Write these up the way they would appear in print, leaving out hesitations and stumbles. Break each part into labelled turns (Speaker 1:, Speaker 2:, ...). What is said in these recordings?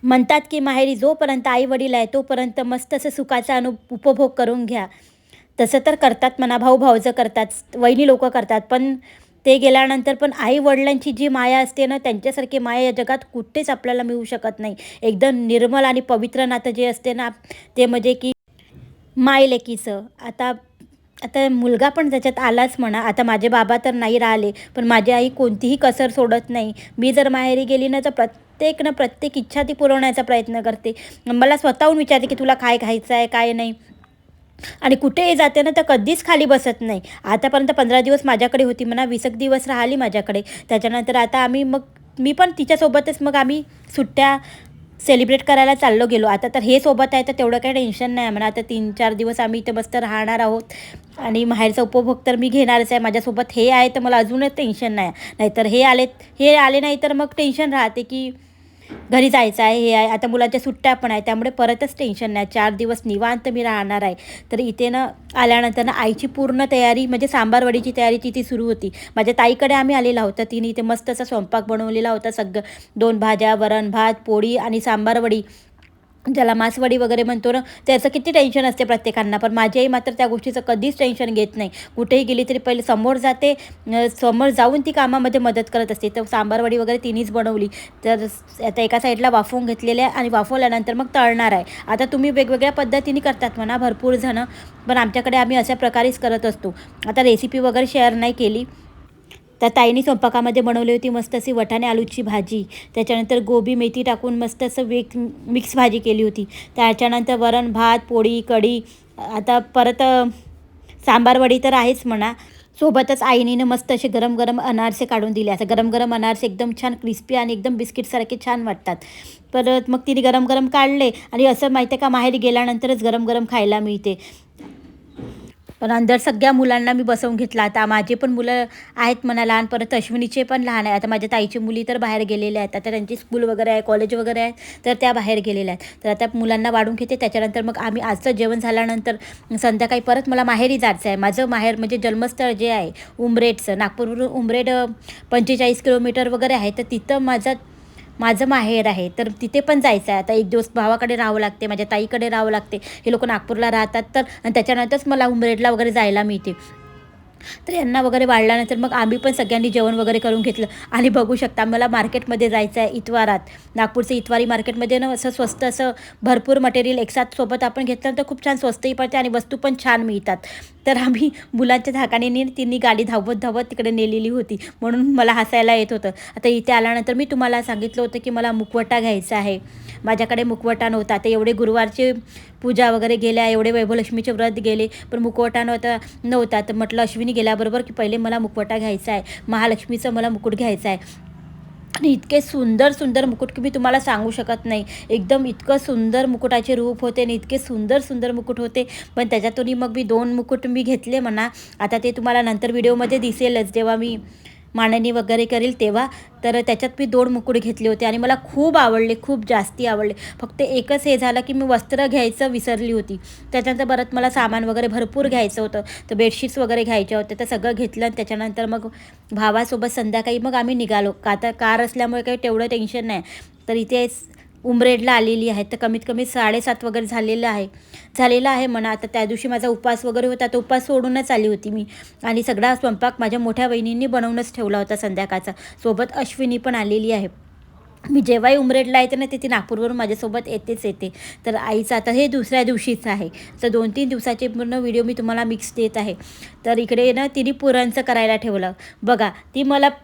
Speaker 1: म्हणतात की माहेरी जोपर्यंत आई वडील आहे तोपर्यंत मस्त असं सुखाचा उपभोग करून घ्या. तसं तर करतात म्हणा, भाऊ भावजं करतात, वहिनी लोक करतात, पण ते गेल्यानंतर पण आई वडिलांची जी माया असते ना, त्यांच्यासारखी माया या जगात कुठेच आपल्याला मिळू शकत नाही. एकदम निर्मल आणि पवित्र नातं जे असते ना, ते म्हणजे की माय लेकीचं. आता आता मुलगा पण त्याच्यात आलाच म्हणा. आता माझे बाबा तर नाही राहिले, पण माझी आई कोणतीही कसर सोडत नाही. मी जर माहेरी गेली ना, तर प्रत्येक इच्छा ती पुरवण्याचा प्रयत्न करते. मला स्वतःहून विचारते की तुला काय खायचं आहे, काय नाही. आणि कुठेही जाते ना, तर कधीच खाली बसत नाही. आतापर्यंत 15 दिवस माझ्याकडे होती म्हणा, 20 दिवस राहिली माझ्याकडे. त्याच्यानंतर आता मी पण तिच्यासोबतच मग आम्ही सुट्ट्या सेलिब्रेट करायला चाललो गेलो. आता तर हे सोबत आहे तर तेवढं काही टेन्शन नाही म्हणा. आता 3-4 दिवस आम्ही इथे मस्त राहणार आहोत आणि माहेरचा उपभोग तर मी घेणारच आहे. माझ्यासोबत हे आहे तर मला अजूनच टेन्शन नाही. नाहीतर हे आले नाही तर मग टेन्शन राहते की घरी जायचं आहे, हे आहे. आता मुलांच्या सुट्ट्या पण आहे, त्यामुळे परतच टेन्शन नाही. 4 दिवस निवांत मी राहणार आहे. तर इथे ना आल्यानंतर ना आईची पूर्ण तयारी म्हणजे सांबारवडीची तयारी तिथे सुरू होती. माझ्या ताईकडे आम्ही आलेला होता. तिने इथे मस्त असा स्वयंपाक बनवलेला होता. 2 भाज्या, वरण भात, पोळी आणि सांबारवडी, ज्याला मासवडी वगैरे म्हणतो ना, त्याचं किती टेन्शन असते प्रत्येकांना. पण माझी आई मात्र त्या गोष्टीचं कधीच टेन्शन घेत नाही. कुठेही गेली तरी पहिले समोर जाते, समोर जाऊन ती कामामध्ये मदत करत असते. तर सांबारवडी वगैरे तिनेच बनवली. तर आता एका साईडला वाफवून घेतलेल्या आणि वाफवल्यानंतर मग तळणार आहे. आता तुम्ही वेगवेगळ्या पद्धतीने करतात म्हणा भरपूर जणं, पण आमच्याकडे आम्ही अशा प्रकारेच करत असतो. आता रेसिपी वगैरे शेअर नाही केली. त्या ताईनी स्वयंपाकामध्ये बनवली होती मस्त अशी वटाणे आलूची भाजी. त्याच्यानंतर गोबी मेथी टाकून मस्त असं मिक्स भाजी केली होती. त्याच्यानंतर वरण भात, पोळी, कढी. आता परत सांबारवडी तर आहेच म्हणा. सोबतच आईनीनं मस्त असे गरम गरम अनारसे काढून दिले. असं गरम गरम अनारसे एकदम छान क्रिस्पी आणि एकदम बिस्किटसारखे छान वाटतात. परत मग तिने गरम गरम काढले आणि असं माहिती आहे का, माहेरी गेल्यानंतरच गरम गरम खायला मिळते. पण अंदर सगळ्या मुलांना मी बसवून घेतला. आता माझे पण मुलं आहेत म्हणा लहान, परत अश्विनीचे पण लहान आहे. आता माझ्या ताईची मुली तर बाहेर गेलेल्या आहेत. आता त्यांची स्कूल वगैरे आहे, कॉलेज वगैरे आहे, तर त्या बाहेर गेलेल्या आहेत. तर आता मुलांना वाढून घेते. त्याच्यानंतर मग आम्ही आजचं जेवण झाल्यानंतर संध्याकाळी परत मला माहेरी जायचं आहे. माझं माहेर म्हणजे जन्मस्थळ जे आहे उमरेडचं, नागपूरवरून उमरेड 45 किलोमीटर वगैरे आहे. तर तिथं माझं माहेर आहे. तर तिथे पण जायचं आहे. आता एक दिवस भावाकडे राहावं लागते, माझ्या ताईकडे राहावं लागते. हे लोक नागपूरला राहतात, तर आणि त्याच्यानंतरच मला उमरेडला वगैरे जायला मिळते. तर यांना वगैरे वाढल्यानंतर मग आम्ही पण सगळ्यांनी जेवण वगैरे करून घेतलं. आणि बघू शकता मला मार्केटमध्ये जायचं आहे इतवारात. नागपूरचं इतवारी मार्केटमध्ये ना असं स्वस्त असं भरपूर मटेरियल एकसाथ सोबत आपण घेतलं तर खूप छान स्वस्तही पडते आणि वस्तू पण छान मिळतात. तर आम्ही मुलांच्या धाकाने तिन्ही गाडी धावत धावत तिकडे नेलेली होती, म्हणून मला हसायला येत होतं. आता इथे आल्यानंतर मी तुम्हाला सांगितलं होतं की मला मुखवटा घ्यायचा आहे. माझ्याकडे मुखवटा नव्हता. आता एवढे गुरुवारचे पूजा वगैरे गेल्या, एवढे वैभवलक्ष्मीचे व्रत गेले, पण मुखवटा नव्हता. तर म्हटलं अश्विनी गेल्याबरोबर की पहिले मला मुखवटा घ्यायचा आहे, महालक्ष्मीचं मला मुकुट घ्यायचं आहे. आणि इतके सुंदर सुंदर मुकुट की मी तुम्हाला सांगू शकत नाही. एकदम इतकं सुंदर मुकुटाचे रूप होते आणि इतके सुंदर सुंदर मुकुट होते. पण त्याच्यातूनही मग मी 2 मुकुट घेतले म्हणा. आता ते तुम्हाला नंतर व्हिडिओमध्ये दिसेलच जेव्हा मी मांडणी वगैरे करेल तेव्हा. तर त्याच्यात मी 2 मुकुट घेतले होते आणि मला खूप आवडले, खूप जास्ती आवडले. फक्त एकच हे झालं की मी वस्त्र घ्यायचं विसरली होती. त्याच्यानंतर परत मला सामान वगैरे भरपूर घ्यायचं होतं. तर बेडशीट्स वगैरे घ्यायच्या होत्या, तर सगळं घेतलं. आणि त्याच्यानंतर मग भावासोबत संध्याकाळी मग आम्ही निघालो. का तर कार असल्यामुळे काही तेवढं टेन्शन नाही. तर इथे उमरेडला आलेली आहे. तर कमीत कमी 7:30 वगैरे झालेलं आहे म्हणा. आता त्या दिवशी माझा उपवास वगैरे होता, तर उपवास सोडूनच आली होती मी. आणि सगळा स्वयंपाक माझ्या मोठ्या वहिनींनी बनवूनच ठेवला होता संध्याकाळचा. सोबत अश्विनी पण आलेली आहे. मी जेव्हाही उमरेडला येते ना, तिथे नागपूरवरून माझ्यासोबत येते. तर आईचं आता हे दुसऱ्या दिवशीचं आहे. तर 2-3 दिवसाचे पूर्ण व्हिडिओ मी तुम्हाला मिक्स देत आहे. तर इकडे ना तिने पुरणचं करायला ठेवलं. बघा,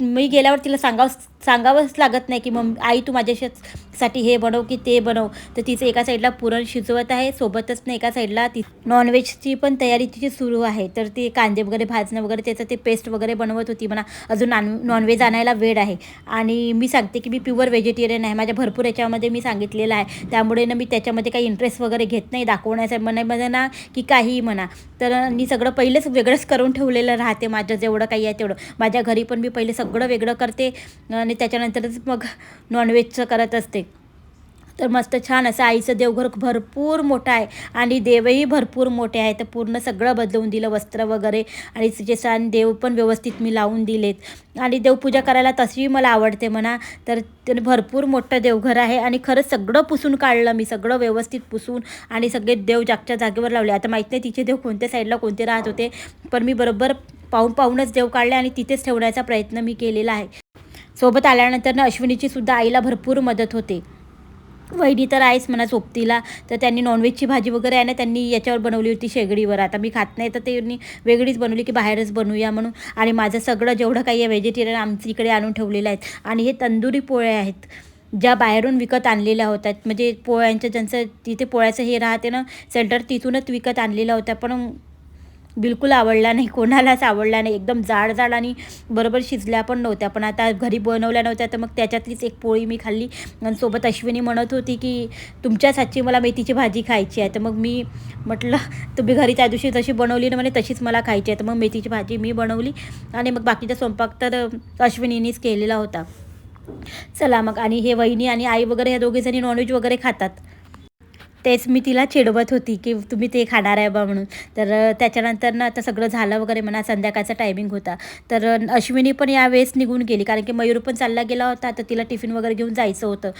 Speaker 1: मी गेल्यावर तिला सांगावंच लागत नाही की आई तू माझ्यासाठी हे बनव की ते बनव. तर तिचं एका साईडला पुरण शिजवत आहे, सोबतच ना एका साईडला नॉनव्हेजची पण तयारी तिची सुरू आहे. तर ती कांदे वगैरे भाजणं वगैरे त्याचं ते पेस्ट वगैरे बनवत होती म्हणा. अजून नॉनव्हेज आणायला वेळ आहे. आणि मी सांगते की मी प्युअर व्हेजिटेरियन आहे, माझ्या भरपूर याच्यामध्ये मी सांगितलेलं आहे. त्यामुळे ना मी त्याच्यामध्ये काही इंटरेस्ट वगैरे घेत नाही दाखवण्याचं म्हणामध्ये ना की काहीही म्हणा. तर मी सगळं पहिलेच वेगळंच करून ठेवलेलं राहते. माझं जेवढं काही आहे तेवढं माझ्या घरी पण मी पहिले सगळं वेगळं करते आणि त्याच्यानंतरच मग नॉनव्हेजचं करत असते. तर मस्त छान असं आईचं देवघर भरपूर मोठं आहे आणि देवही भरपूर मोठे आहे. तर पूर्ण सगळं बदलवून दिलं, वस्त्र वगैरे, आणि तिचे सण देव पण व्यवस्थित मी लावून दिलेत. आणि देवपूजा करायला तशीही मला आवडते म्हणा. तर त्याने भरपूर मोठं देवघर आहे आणि खरंच सगळं पुसून काढलं मी, सगळं व्यवस्थित पुसून आणि सगळे देव जागच्या जागेवर लावले. आता माहीत नाही तिचे देव कोणत्या साईडला कोणते राहत होते, पण मी बरोबर पाहूनच देव काढले आणि तिथेच ठेवण्याचा प्रयत्न मी केलेला आहे. सोबत आल्यानंतर ना अश्विनीची सुद्धा आईला भरपूर मदत होते. वहिनी तर आहेच म्हणा सोबतीला. तर त्यांनी नॉनव्हेजची भाजी वगैरे आहे ना त्यांनी याच्यावर बनवली होती, शेगडीवर. आता मी खात नाही तर त्यांनी वेगळीच बनवली की बाहेरच बनवूया म्हणून. आणि माझं सगळं जेवढं काही आहे व्हेजिटेरियन आमच्या इकडे आणून ठेवलेलं आहेत. आणि हे तंदुरी पोळे आहेत ज्या बाहेरून विकत आणलेल्या होत्या. म्हणजे पोळ्यांच्या ज्यांचं तिथे पोळ्याचं हे राहते ना सेंटर, तिथूनच विकत आणलेल्या होत्या. पण बिलकुल आवडला नाही, कोणालाच आवडला नाही. एकदम जाड आणि बरोबर शिजल्या पण नव्हत्या. पण आता घरी बनवल्या नव्हत्या तर मग त्याच्यातलीच एक पोळी मी खाल्ली. आणि सोबत अश्विनी म्हणत होती की तुमच्याच हातची मला मेथीची भाजी खायची आहे. तर मग मी म्हटलं तुम्ही घरी त्या दिवशी जशी बनवली ना म्हणे तशीच मला खायची आहे. तर मग मेथीची भाजी मी बनवली आणि मग बाकीचा स्वयंपाक तर अश्विनीनीच केलेला होता. चला मग. आणि हे वहिनी आणि आई वगैरे ह्या दोघीजणी नॉनव्हेज वगैरे खातात. तेच मी तिला चिडवत होती की तुम्ही ते खाणार आहे बा म्हणून. तर त्याच्यानंतर ना आता सगळं झालं वगैरे म्हणा, संध्याकाळचा टायमिंग होता. तर अश्विनी पण यावेळेस निघून गेली कारण की मयूर पण चालला गेला होता. तर तिला टिफिन वगैरे घेऊन जायचं होतं.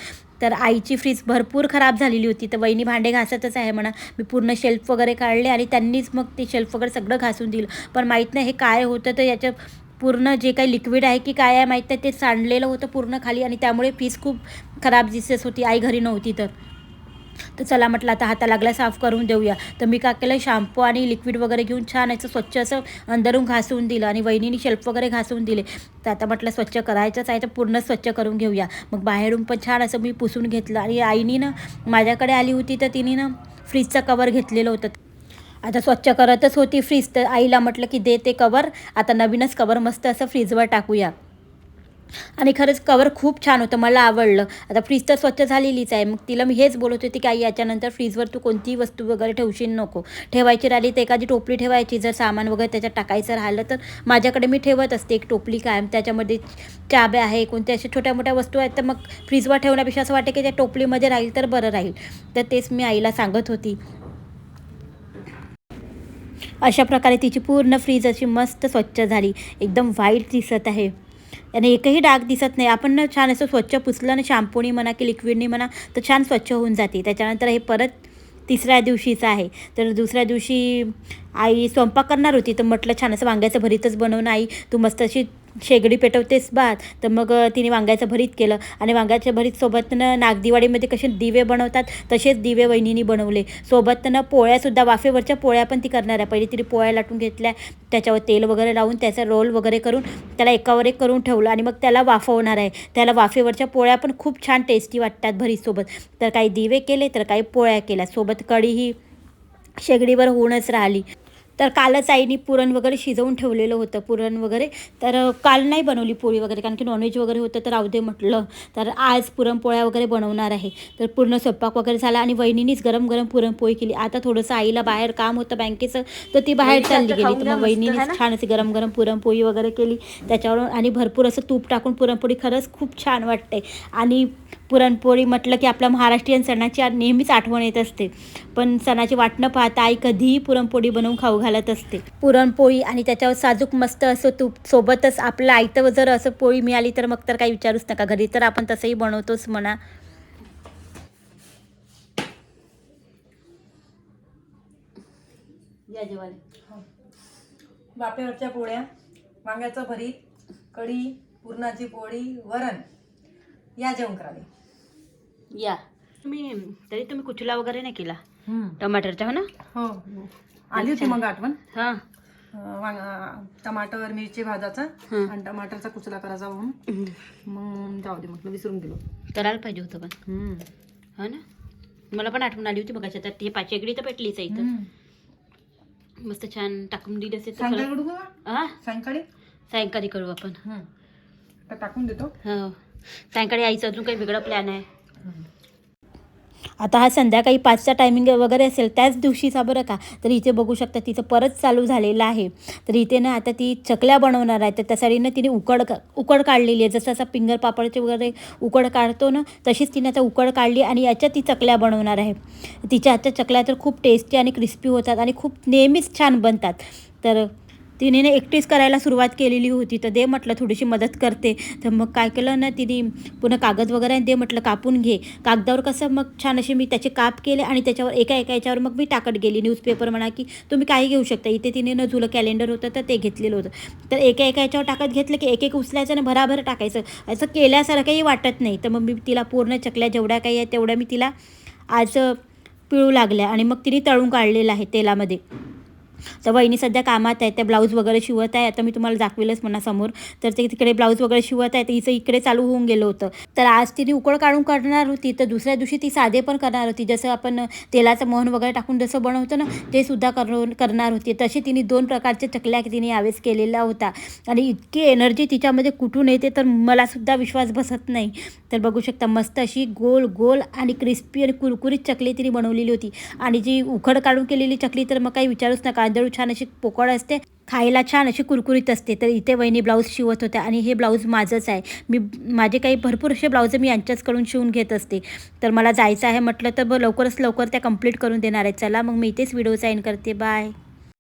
Speaker 1: तर आईची फ्रीज भरपूर खराब झालेली होती. तर वहिनी भांडे घासतच आहे म्हणा. मी पूर्ण शेल्फ वगैरे काढले आणि त्यांनीच मग ते शेल्फ वगैरे सगळं घासून दिलं. पण माहीत नाही हे काय होतं, तर याचं पूर्ण जे काही लिक्विड आहे की काय आहे माहीत नाही, ते सांडलेलं होतं पूर्ण खाली आणि त्यामुळे फ्रीज खूप खराब दिसत होती. आई घरी नव्हती तर चला म्हटलं आता हाता लागला साफ करून देऊया. तर मी काय केलं, शॅम्पू आणि लिक्विड वगैरे घेऊन छान असं स्वच्छ असं अंदरून घासून दिलं आणि वहिनीने शेल्फ वगैरे घासून दिले. तर आता म्हटलं स्वच्छ करायचंच आहे तर पूर्ण स्वच्छ करून घेऊया. मग बाहेरून पण छान असं मी पुसून घेतलं. आणि आईनी ना माझ्याकडे आली होती तर तिने ना फ्रीजचं कवर घेतलेलं होतं. आता स्वच्छ करतच होती फ्रीज, तर आईला म्हटलं की दे ते कवर, आता नवीनच कवर मस्त असं फ्रीजवर टाकूया. आणि खरंच कवर खूप छान होतं, मला आवडलं. आता फ्रीज तर स्वच्छ झालेलीच आहे. मग तिला मी हेच बोलत होती की आई याच्यानंतर फ्रीजवर तू कोणतीही वस्तू वगैरे ठेवशील नको. ठेवायची राहिली तर एखादी टोपली ठेवायची, जर सामान वगैरे त्याच्यात टाकायचं राहिलं तर. माझ्याकडे मी ठेवत असते एक टोपली कायम, त्याच्यामध्ये चाब्या आहे, कोणत्या अशा छोट्या मोठ्या वस्तू आहेत. तर मग फ्रीजवर ठेवण्यापेक्षा असं वाटतं की त्या टोपलीमध्ये राहील तर बरं राहील. तर तेच मी आईला सांगत होती. अशा प्रकारे तिची पूर्ण फ्रीज अशी मस्त स्वच्छ झाली, एकदम व्हाईट दिसत आहे आणि एकही डाग दिसत नाही. आपण ना छान असं स्वच्छ पुसलं ना शॅम्पूनी म्हणा की लिक्विडनी म्हणा तर छान स्वच्छ होऊन जाते. त्याच्यानंतर हे परत तिसऱ्या दिवशीचं आहे. तर दुसऱ्या दिवशी आई स्वयंपाक करणार होती तर म्हटलं छान असं वांग्याचं भरीतच बनवून आई, तू मस्त अशी शेगडी पेटवतेस भात. तर मग तिने वांग्याचं भरीत केलं आणि वांग्याच्या भरीतसोबतनं नागदिवाळीमध्ये कसे दिवे बनवतात तसेच दिवे वहिनीनी बनवले. सोबतनं पोळ्यासुद्धा, वाफेवरच्या पोळ्या पण ती करणार आहे. पहिले तिने पोळ्या लाटून घेतल्या, त्याच्यावर तेल वगैरे लावून त्याचा रोल वगैरे करून त्याला एकावर एक करून ठेवलं आणि मग त्याला वाफवणार आहे. त्याला वाफेवरच्या पोळ्या पण खूप छान टेस्टी वाटतात भरीतसोबत. तर काही दिवे केले तर काही पोळ्या केल्या, सोबत कढी ही शेगडीवर होऊनच राहिली. तर कालच आईने पुरण वगैरे शिजवून ठेवलेलं होतं, पुरण वगैरे. तर काल नाही बनवली पोळी वगैरे कारण की नॉनव्हेज वगैरे होतं तर राहू दे म्हटलं. तर आज पुरणपोळ्या वगैरे बनवणार आहे. तर पूर्ण स्वयंपाक वगैरे झाला आणि वहिनीनीच गरम गरम पुरणपोळी केली. आता थोडंसं आईला बाहेर काम होतं बँकेचं तर ती बाहेर चालली गेली. तर मग वहिनीनीच छान अशी गरम गरम पुरणपोळी वगैरे केली त्याच्यावरून आणि भरपूर असं तूप टाकून पुरणपोळी खरंच खूप छान वाटते. आणि पुरणपोळी म्हटलं की आपल्या महाराष्ट्रीयन सणाची नेहमीच आठवण येत असते. पण सणाची वाट न पाहता आई कधीही पुरणपोळी बनवून खाऊ घालत असते. पुरणपोळी आणि त्याच्यावर साजूक मस्त असं तूप, सोबतच आपलं आयतं जर असं पोळी मिळाली तर मग तर काही विचारूच नका. घरी तर आपण तसंही बनवतोच म्हणा. या जेवायला
Speaker 2: वाफेवरच्या पोळ्या, वांग्याचं भरीत, कढी, पुरणाची पोळी, वरण. या जेवण करायला.
Speaker 1: या तरी तुम्ही कुचला वगैरे नाही केला टमाटरचा, हो ना?
Speaker 2: हो, आली होती मग आठवण.
Speaker 1: हां,
Speaker 2: टमाटर मिरची भाजायचा आणि टमाटरचा कुचला करायचा म्हणून मग जाऊ दे म्हटलं, विसरून गेलो.
Speaker 1: करायला पाहिजे होतं पण. हो ना, मला पण आठवण आली होती बघा. त्यात हे शेगडी तर पेटलीच आहे इथं. मस्त छान टाकून दिली असेल तर.
Speaker 2: सायंकाळी
Speaker 1: सायंकाळी करू आपण.
Speaker 2: टाकून देतो.
Speaker 1: हो. सायंकाळी यायचं अजून काही वेगळं प्लॅन आहे? आता हा संध्याकाळी 5चा टायमिंग वगैरे असेल त्याच दिवशीचा बरं का. तर इथे बघू शकता तिचं परत चालू झालेलं आहे. तर इथे ना आता ती चकल्या बनवणार आहे. तर त्यासाठी ना तिने उकड काढलेली आहे. जसं असं फिंगर पापडचे वगैरे उकड काढतो ना, तशीच तिने आता उकड काढली आणि याच्यात ती चकल्या बनवणार आहे. तिच्या हातच्या चकल्या तर खूप टेस्टी आणि क्रिस्पी होतात आणि खूप नेहमीच छान बनतात. तर तिने ना एकटीच करायला सुरुवात केलेली होती. तर दे म्हटलं थोडीशी मदत करते. तर मग काय केलं ना तिने, पुन्हा कागद वगैरे दे म्हटलं कापून घे. कागदावर कसं मग छान असे मी त्याचे काप केले आणि त्याच्यावर एका याच्यावर मग मी टाकत गेली. न्यूजपेपर म्हणा की तुम्ही काही घेऊ शकता. इथे तिने न जुलं कॅलेंडर होतं तर ते घेतलेलं होतं. तर एका याच्यावर टाकत घेतलं की एक उचलायचं आणि भराभर टाकायचं. असं केल्यासारखंही वाटत नाही. तर मग मी तिला पूर्ण चकल्या जेवढ्या काही आहे तेवढ्या मी तिला आज पिळू लागल्या आणि मग तिने तळून काढलेलं आहे तेलामध्ये. तर वहिनी सध्या कामात आहे. त्या ब्लाऊज वगैरे शिवत आहे. आता मी तुम्हाला दाखवेलच म्हणा समोर. तर ते तिकडे ब्लाऊज वगैरे शिवत आहे. तर हिचं इकडे चालू होऊन गेलं होतं. तर आज तिने उकड काढून करणार होती. तर दुसऱ्या दिवशी ती साधे पण करणार होती. जसं आपण तेलाचं मोहन वगैरे टाकून जसं बनवतो ना, ते सुद्धा करणार होती. तशी तिने 2 प्रकारच्या चकल्या तिने यावेळेस केलेला होता. आणि इतकी एनर्जी तिच्यामध्ये कुठून येते तर मलासुद्धा विश्वास बसत नाही. तर बघू शकता मस्त अशी गोल गोल आणि क्रिस्पी आणि कुरकुरीत चकली तिने बनवलेली होती. आणि जी उकड काढून केलेली चकली तर मग काही विचारूच नका. आंधळू छान अशी पोकळ असते, खायला छान अशी कुरकुरीत असते. तर इथे वहिनी ब्लाऊज शिवत होत्या आणि हे ब्लाऊज माझंच आहे. माझे काही भरपूर असे ब्लाऊज मी यांच्याचकडून शिवून घेत असते. तर मला जायचं आहे म्हटलं तर लवकरच लवकर त्या कंप्लीट करून देणार आहे. चला मग मी इथेच व्हिडिओ साईन करते. बाय.